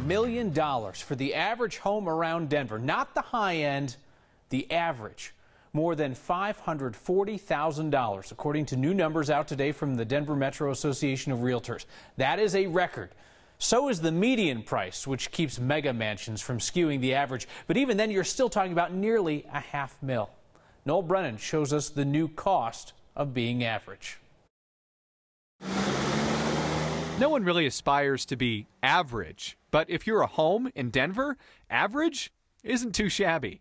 million for the average home around Denver. Not the high end, the average. More than $540,000, according to new numbers out today from the Denver Metro Association of Realtors. That is a record. So is the median price, which keeps mega mansions from skewing the average. But even then, you're still talking about nearly a $500,000. Noel Brennan shows us the new cost of being average. No one really aspires to be average, but if you're a home in Denver, average isn't too shabby.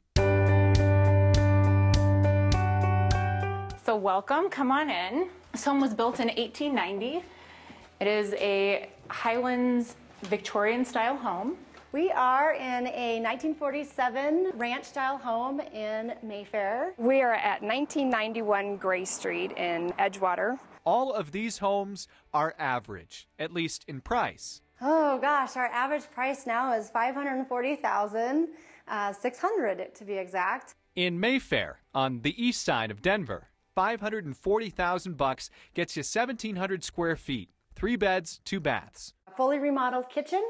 So welcome, come on in. This home was built in 1890. It is a Highlands Victorian style home. We are in a 1947 ranch style home in Mayfair. We are at 1991 Gray Street in Edgewater. All of these homes are average, at least in price. Oh gosh, our average price now is $540,600 to be exact. In Mayfair, on the east side of Denver, $540,000 gets you 1,700 square feet, 3 beds, 2 baths. A fully remodeled kitchen,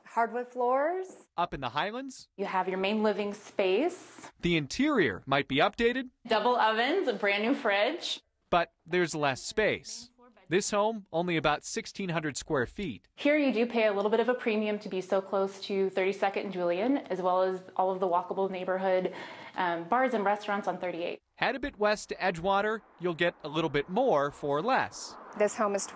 hardwood floors. Up in the Highlands, You have your main living space, the interior might be updated, double ovens, a brand new fridge. but there's less space. This home, only about 1,600 square feet. Here you do pay a little bit of a premium to be so close to 32nd and Julian, as well as all of the walkable neighborhood bars and restaurants on 38. Head a bit west to Edgewater, you'll get a little bit more for less. This home is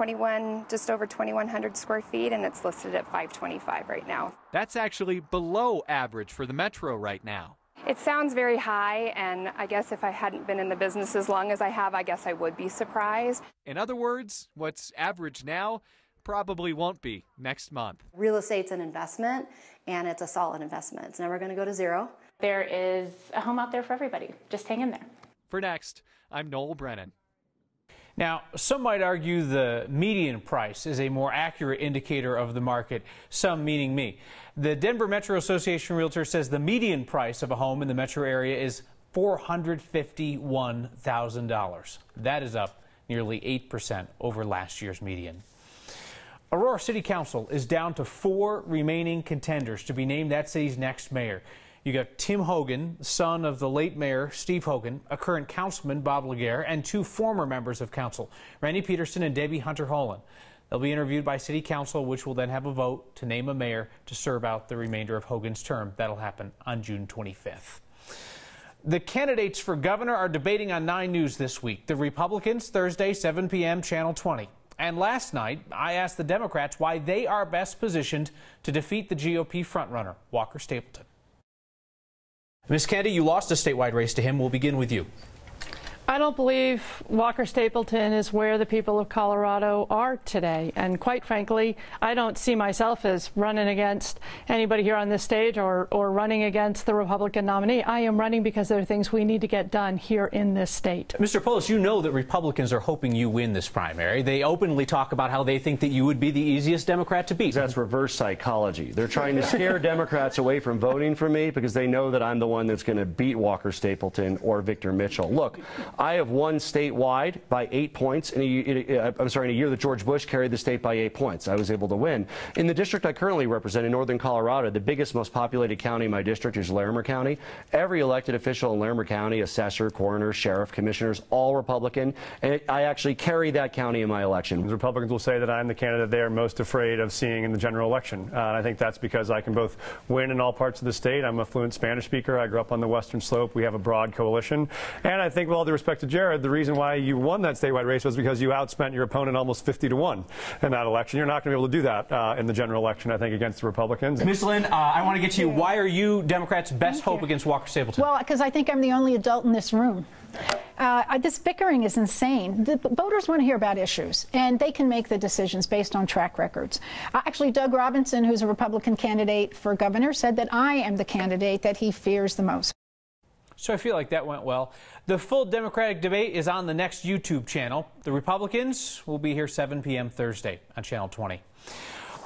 just over 2,100 square feet, and it's listed at $525,000 right now. That's actually below average for the Metro right now. It sounds very high, and I guess if I hadn't been in the business as long as I have, I guess I would be surprised. In other words, what's average now probably won't be next month. Real estate's an investment, and it's a solid investment. It's never going to go to zero. There is a home out there for everybody. Just hang in there. For Next, I'm Noel Brennan. Now, some might argue the median price is a more accurate indicator of the market, some meaning me. The Denver Metro Association of Realtors says the median price of a home in the metro area is $451,000. That is up nearly 8% over last year's median. Aurora City Council is down to 4 remaining contenders to be named that city's next mayor. You got Tim Hogan, son of the late mayor Steve Hogan, a current councilman Bob Laguerre, and 2 former members of council, Randy Peterson and Debbie Hunter-Holland. They'll be interviewed by City Council, which will then have a vote to name a mayor to serve out the remainder of Hogan's term. That'll happen on June 25th. The candidates for governor are debating on 9 News this week. The Republicans, Thursday, 7 p.m., Channel 20. And last night, I asked the Democrats why they are best positioned to defeat the GOP frontrunner, Walker Stapleton. Ms. Candy, you lost a statewide race to him. We'll begin with you. I don't believe Walker Stapleton is where the people of Colorado are today. And quite frankly, I don't see myself as running against anybody here on this stage or running against the Republican nominee. I am running because there are things we need to get done here in this state. Mr. Polis, you know that Republicans are hoping you win this primary. They openly talk about how they think that you would be the easiest Democrat to beat. That's reverse psychology. They're trying to scare Democrats away from voting for me because they know that I'm the one that's going to beat Walker Stapleton or Victor Mitchell. Look, I have won statewide by 8 points in a year that George Bush carried the state by 8 points. I was able to win. In the district I currently represent in northern Colorado, the biggest, most populated county in my district is Larimer County. Every elected official in Larimer County, assessor, coroner, sheriff, commissioners, all Republican. And I actually carry that county in my election. The Republicans will say that I'm the candidate they are most afraid of seeing in the general election. And I think that's because I can both win in all parts of the state. I'm a fluent Spanish speaker. I grew up on the Western Slope. We have a broad coalition. And I think with all due respect to Jared, the reason why you won that statewide race was because you outspent your opponent almost 50-1 in that election. You're not going to be able to do that in the general election, I think, against the Republicans. Ms. Lynn, I want to get to you. Why are you Democrats' best hope against Walker Stapleton? Well, because I think I'm the only adult in this room. This bickering is insane. The voters want to hear about issues, and they can make the decisions based on track records. Actually, Doug Robinson, who's a Republican candidate for governor, said that I am the candidate that he fears the most. So I feel like that went well. The full Democratic debate is on the next YouTube channel. The Republicans will be here 7 p.m. Thursday on Channel 20.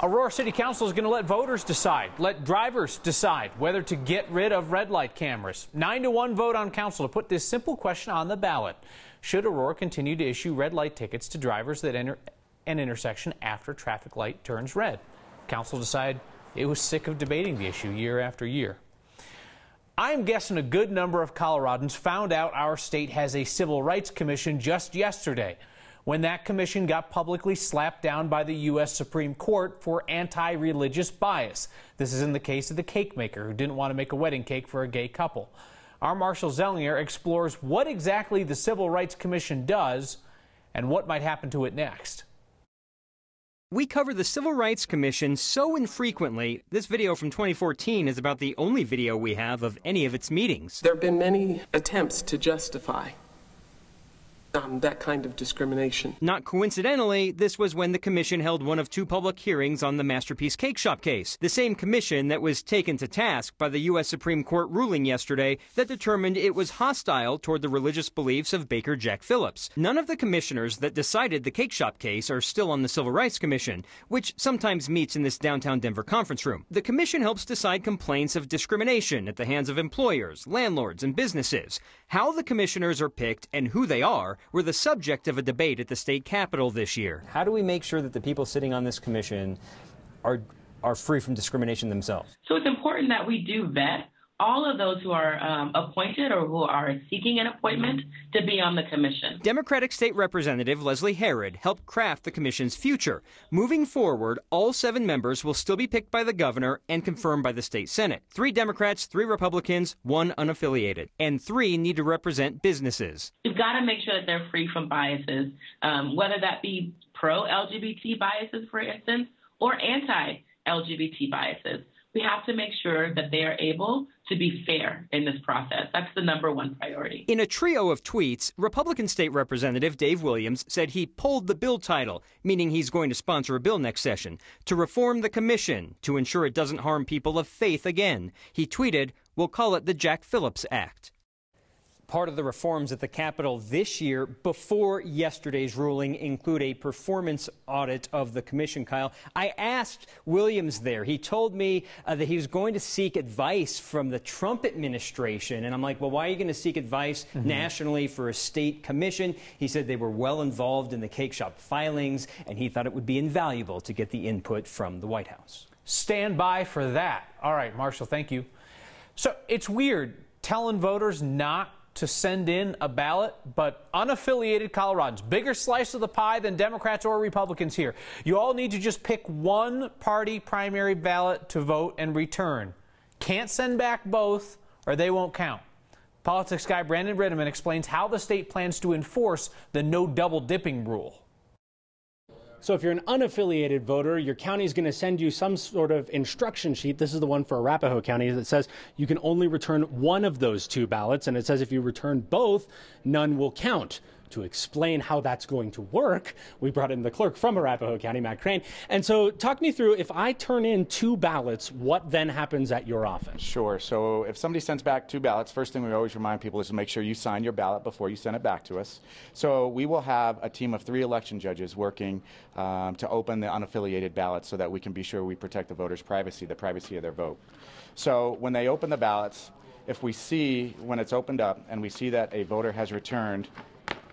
Aurora City Council is going to let voters decide, let drivers decide whether to get rid of red light cameras. 9-1 vote on council to put this simple question on the ballot. Should Aurora continue to issue red light tickets to drivers that enter an intersection after traffic light turns red? Council decide It was sick of debating the issue year after year. I'm guessing a good number of Coloradans found out our state has a civil rights commission just yesterday, when that commission got publicly slapped down by the U.S. Supreme Court for anti-religious bias. This is in the case of the cake maker who didn't want to make a wedding cake for a gay couple. Our Marshall Zellinger explores what exactly the Civil Rights Commission does and what might happen to it next. We cover the Civil Rights Commission so infrequently, this video from 2014 is about the only video we have of any of its meetings. There have been many attempts to justify that kind of discrimination. Not coincidentally, this was when the commission held one of two public hearings on the Masterpiece Cake Shop case. The same commission that was taken to task by the U.S. Supreme Court ruling yesterday that determined it was hostile toward the religious beliefs of baker Jack Phillips. None of the commissioners that decided the cake shop case are still on the Civil Rights Commission, which sometimes meets in this downtown Denver conference room. The commission helps decide complaints of discrimination at the hands of employers, landlords, and businesses. How the commissioners are picked and who they are were the subject of a debate at the state capitol this year. How do we make sure that the people sitting on this commission are free from discrimination themselves? So it's important that we do vet all of those who are appointed or who are seeking an appointment to be on the commission. Democratic State Representative Leslie Herod helped craft the commission's future. Moving forward, all 7 members will still be picked by the governor and confirmed by the state Senate. 3 Democrats, 3 Republicans, 1 unaffiliated, and 3 need to represent businesses. You've got to make sure that they're free from biases, whether that be pro-LGBT biases, for instance, or anti-LGBT biases. We have to make sure that they are able to be fair in this process. That's the #1 priority. In a trio of tweets, Republican State Representative Dave Williams said he pulled the bill title, meaning he's going to sponsor a bill next session, to reform the commission to ensure it doesn't harm people of faith again. He tweeted, "We'll call it the Jack Phillips Act." Part of the reforms at the Capitol this year, before yesterday's ruling, include a performance audit of the commission, Kyle. I asked Williams there. He told me that he was going to seek advice from the Trump administration. And I'm like, well, why are you going to seek advice nationally for a state commission? He said they were well involved in the cake shop filings, and he thought it would be invaluable to get the input from the White House. Stand by for that. All right, Marshall, thank you. So it's weird telling voters not to send in a ballot, but unaffiliated Coloradans, bigger slice of the pie than Democrats or Republicans here. You all need to just pick one party primary ballot to vote and return. Can't send back both or they won't count. Politics guy Brandon Ritteman explains how the state plans to enforce the no double dipping rule. So if you're an unaffiliated voter, your county is going to send you some sort of instruction sheet. This is the one for Arapahoe County that says you can only return one of those 2 ballots. And it says if you return both, none will count. To explain how that's going to work, we brought in the clerk from Arapahoe County, Matt Crane. And so talk me through, if I turn in 2 ballots, what then happens at your office? Sure. So if somebody sends back 2 ballots, first thing we always remind people is to make sure you sign your ballot before you send it back to us. So we will have a team of 3 election judges working to open the unaffiliated ballots so that we can be sure we protect the voters' privacy, the privacy of their vote. So when they open the ballots, if we see when it's opened up and we see that a voter has returned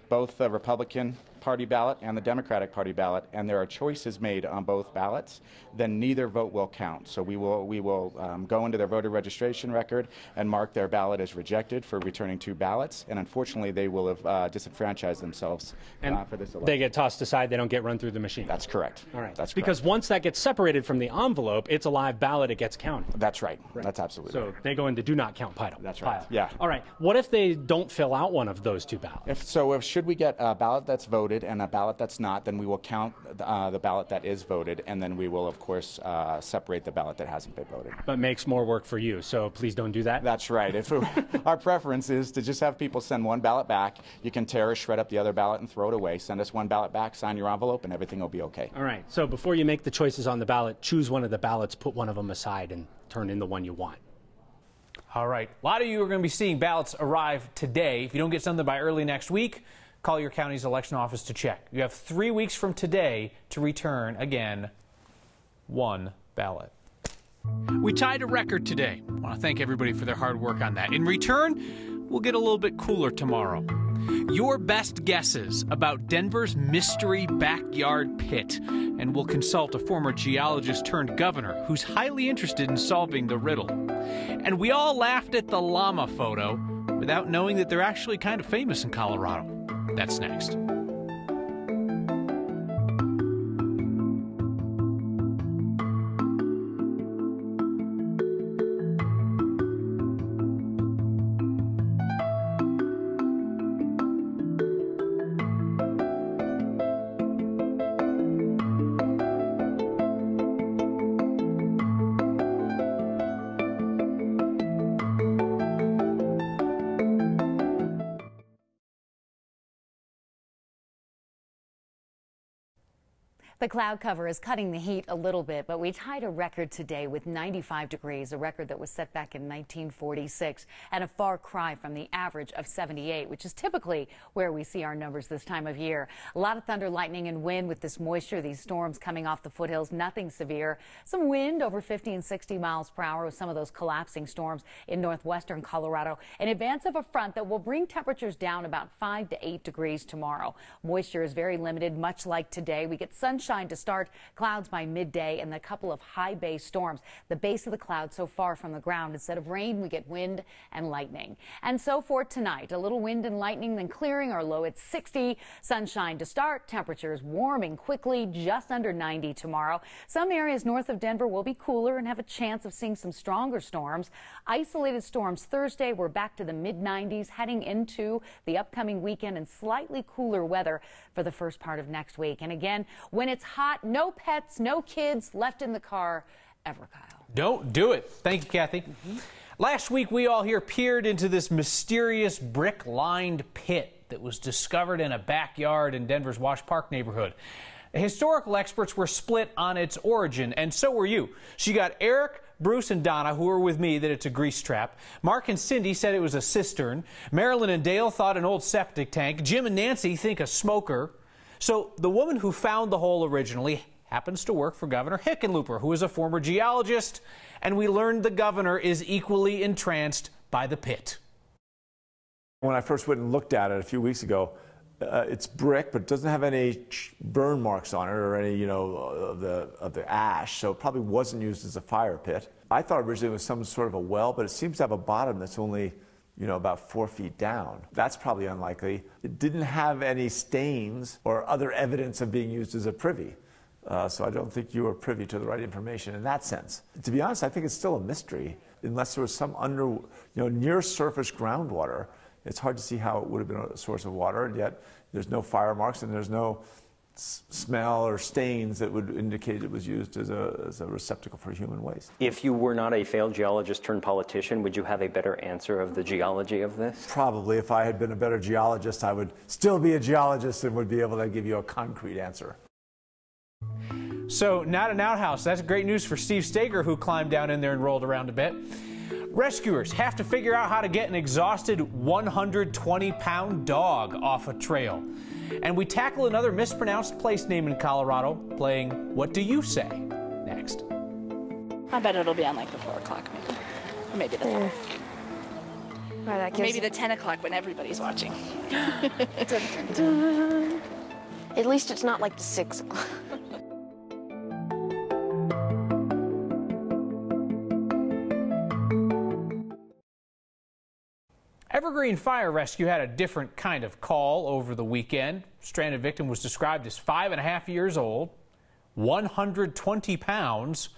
both the Republican Party ballot and the Democratic Party ballot, and there are choices made on both ballots, then neither vote will count. So we will go into their voter registration record and mark their ballot as rejected for returning 2 ballots, and unfortunately they will have disenfranchised themselves for this election. They get tossed aside, they don't get run through the machine. That's correct. All right. That's because correct. once that gets separated from the envelope, it's a live ballot, it gets counted. That's right. That's absolutely so right. They go into do not count pile. That's right. Yeah. All right. What if they don't fill out one of those 2 ballots? Should we get a ballot that's voted and a ballot that's not, then we will count the ballot that is voted, and then we will, of course, separate the ballot that hasn't been voted. But makes more work for you, so please don't do that? That's right. Our preference is to just have people send 1 ballot back. You can tear or shred up the other ballot and throw it away. Send us 1 ballot back, sign your envelope, and everything will be okay. All right. So before you make the choices on the ballot, choose one of the ballots, put one of them aside, and turn in the one you want. All right. A lot of you are going to be seeing ballots arrive today. If you don't get something by early next week, call your county's election office to check. You have 3 weeks from today to return, again, 1 ballot. We tied a record today. I want to thank everybody for their hard work on that. In return, we'll get a little bit cooler tomorrow. Your best guesses about Denver's mystery backyard pit, and we'll consult a former geologist turned governor who's highly interested in solving the riddle. And we all laughed at the llama photo without knowing that they're actually kind of famous in Colorado. That's next. The cloud cover is cutting the heat a little bit, but we tied a record today with 95 degrees, a record that was set back in 1946, and a far cry from the average of 78, which is typically where we see our numbers this time of year. A lot of thunder, lightning, and wind with this moisture, these storms coming off the foothills, nothing severe. Some wind over 50 and 60 miles per hour with some of those collapsing storms in northwestern Colorado in advance of a front that will bring temperatures down about 5 to 8 degrees tomorrow. Moisture is very limited, much like today. We get sunshine to start, clouds by midday, and a couple of high base storms. The base of the cloud so far from the ground. Instead of rain, we get wind and lightning. And so for tonight, a little wind and lightning, then clearing. Our low at 60. Sunshine to start. Temperatures warming quickly, just under 90 tomorrow. Some areas north of Denver will be cooler and have a chance of seeing some stronger storms. Isolated storms Thursday. We're back to the mid-90s heading into the upcoming weekend, and slightly cooler weather for the first part of next week. And again, when it's hot, no pets, no kids left in the car ever, Kyle. Don't do it. Thank you, Kathy. Last week, we all here peered into this mysterious brick-lined pit that was discovered in a backyard in Denver's Wash Park neighborhood. Historical experts were split on its origin, and so were you. So you got Eric, Bruce, and Donna, who are with me, that it's a grease trap. Mark and Cindy said it was a cistern. Marilyn and Dale thought an old septic tank. Jim and Nancy think a smoker. So the woman who found the hole originally happens to work for Governor Hickenlooper, who is a former geologist, and we learned the governor is equally entranced by the pit. When I first went and looked at it a few weeks ago, it's brick, but it doesn't have any burn marks on it or any, of the ash, so it probably wasn't used as a fire pit. I thought originally it was some sort of a well, but it seems to have a bottom that's only about 4 feet down. That's probably unlikely. It didn't have any stains or other evidence of being used as a privy. So I don't think you were privy to the right information in that sense. To be honest, I think it's still a mystery. Unless there was some near surface groundwater, it's hard to see how it would have been a source of water, and yet there's no fire marks and there's no smell or stains that would indicate it was used as a receptacle for human waste. If you were not a failed geologist turned politician, would you have a better answer of the geology of this? Probably. If I had been a better geologist, I would still be a geologist and would be able to give you a concrete answer. So, not an outhouse. That's great news for Steve Steger, who climbed down in there and rolled around a bit. Rescuers have to figure out how to get an exhausted 120-pound dog off a trail. And we tackle another mispronounced place name in Colorado, playing What Do You Say? Next. I bet it'll be on like the 4 o'clock maybe. Or maybe the 5. Well, Maybe the 10 o'clock when everybody's watching. At least it's not like the 6 o'clock. Evergreen Fire Rescue had a different kind of call over the weekend. Stranded victim was described as 5.5 years old, 120 pounds,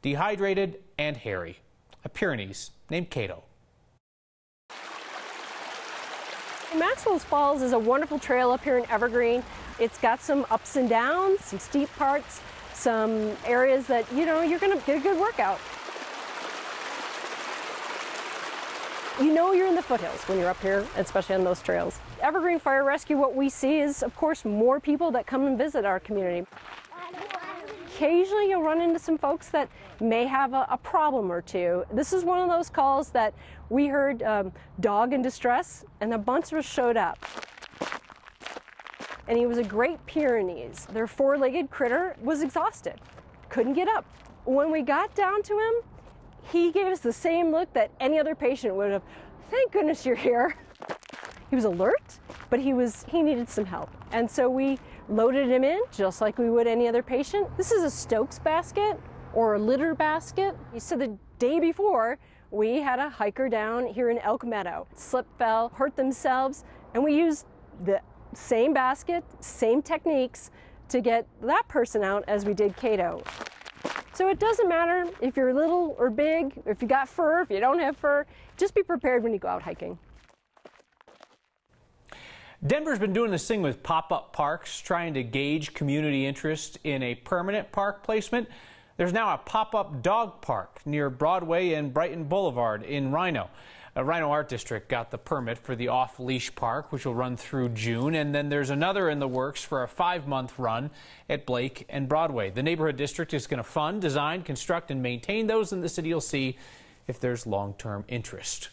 dehydrated, and hairy. A Pyrenees named Cato. Maxwell's Falls is a wonderful trail up here in Evergreen. It's got some ups and downs, some steep parts, some areas that, you're going to get a good workout. You're in the foothills when you're up here, especially on those trails. Evergreen Fire Rescue, what we see is, of course, more people that come and visit our community. Occasionally you'll run into some folks that may have a problem or two. This is one of those calls that we heard dog in distress, and a bunch of us showed up. And he was a Great Pyrenees. Their 4-legged critter was exhausted, couldn't get up. When we got down to him, he gave us the same look that any other patient would have. Thank goodness you're here. He was alert, but he needed some help. And so we loaded him in just like we would any other patient. This is a Stokes basket or a litter basket. So the day before, we had a hiker down here in Elk Meadow. Slip, fell, hurt themselves, and we used the same basket, same techniques to get that person out as we did Cato. So it doesn't matter if you're little or big, if you got fur, if you don't have fur, just be prepared when you go out hiking. Denver's been doing this thing with pop-up parks, trying to gauge community interest in a permanent park placement. There's now a pop-up dog park near Broadway and Brighton Boulevard in Rhino. Rhino Art District got the permit for the off-leash park, which will run through June, and then there's another in the works for a 5-month run at Blake and Broadway. The neighborhood district is going to fund, design, construct, and maintain those, and the city will see if there's long-term interest.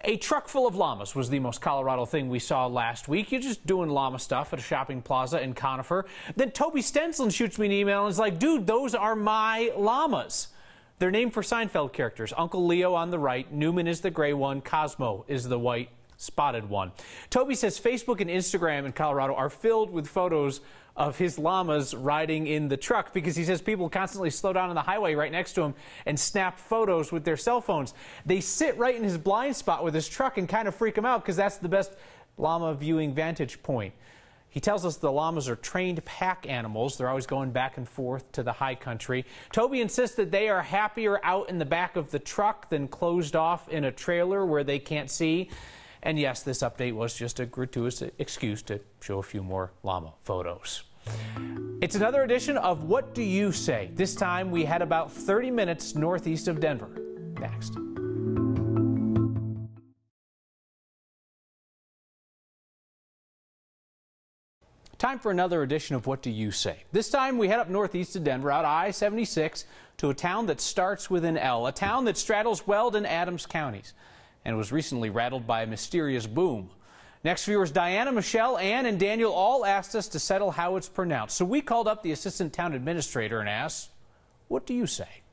A truck full of llamas was the most Colorado thing we saw last week. You're just doing llama stuff at a shopping plaza in Conifer. Then Toby Stenslin shoots me an email and is like, dude, those are my llamas. They're named for Seinfeld characters. Uncle Leo on the right, Newman is the gray one, Cosmo is the white spotted one. Toby says Facebook and Instagram in Colorado are filled with photos of his llamas riding in the truck because he says people constantly slow down on the highway right next to him and snap photos with their cell phones. They sit right in his blind spot with his truck and kind of freak him out because that's the best llama viewing vantage point. He tells us the llamas are trained pack animals. They're always going back and forth to the high country. Toby insists that they are happier out in the back of the truck than closed off in a trailer where they can't see. And yes, this update was just a gratuitous excuse to show a few more llama photos. It's another edition of What Do You Say? This time we had about 30 minutes northeast of Denver. Next. Time for another edition of What Do You Say? This time we head up northeast of Denver, out I-76, to a town that starts with an L, a town that straddles Weld and Adams counties, and was recently rattled by a mysterious boom. Next, viewers Diana, Michelle, Ann, and Daniel all asked us to settle how it's pronounced. So we called up the assistant town administrator and asked, what do you say?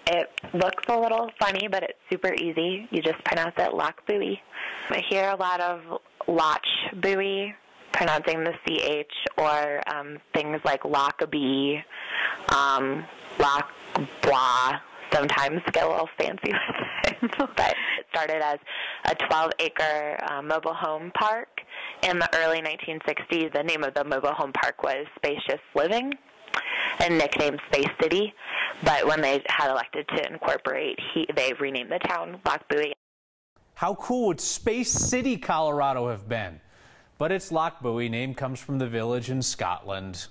It looks a little funny, but it's super easy. You just pronounce it Loch Buoy. I hear a lot of Loch Buoy, pronouncing the CH, or things like Lockabee, Loch Blah. Sometimes get a little fancy with it. But it started as a 12-acre mobile home park. In the early 1960s, the name of the mobile home park was Spacious Living and nicknamed Space City. But when they had elected to incorporate, they renamed the town Loch Buoy. How cool would Space City, Colorado have been? But it's Loch Buoy. Name comes from the village in Scotland.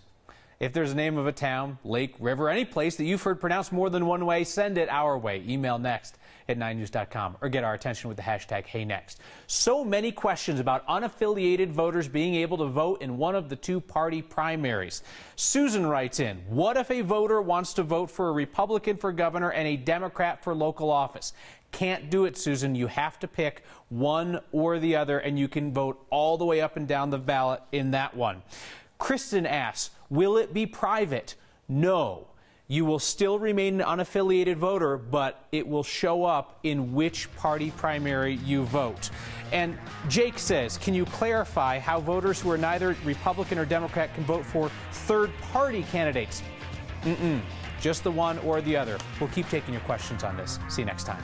If there's a name of a town, lake, river, any place that you've heard pronounced more than one way, send it our way. Email next@9news.com or get our attention with the hashtag HeyNext. So many questions about unaffiliated voters being able to vote in one of the two-party primaries. Susan writes in, what if a voter wants to vote for a Republican for governor and a Democrat for local office? Can't do it, Susan. You have to pick one or the other, and you can vote all the way up and down the ballot in that one. Kristen asks, will it be private? No. You will still remain an unaffiliated voter, but it will show up in which party primary you vote. And Jake says, can you clarify how voters who are neither Republican or Democrat can vote for third-party candidates? Just the one or the other. We'll keep taking your questions on this. See you next time.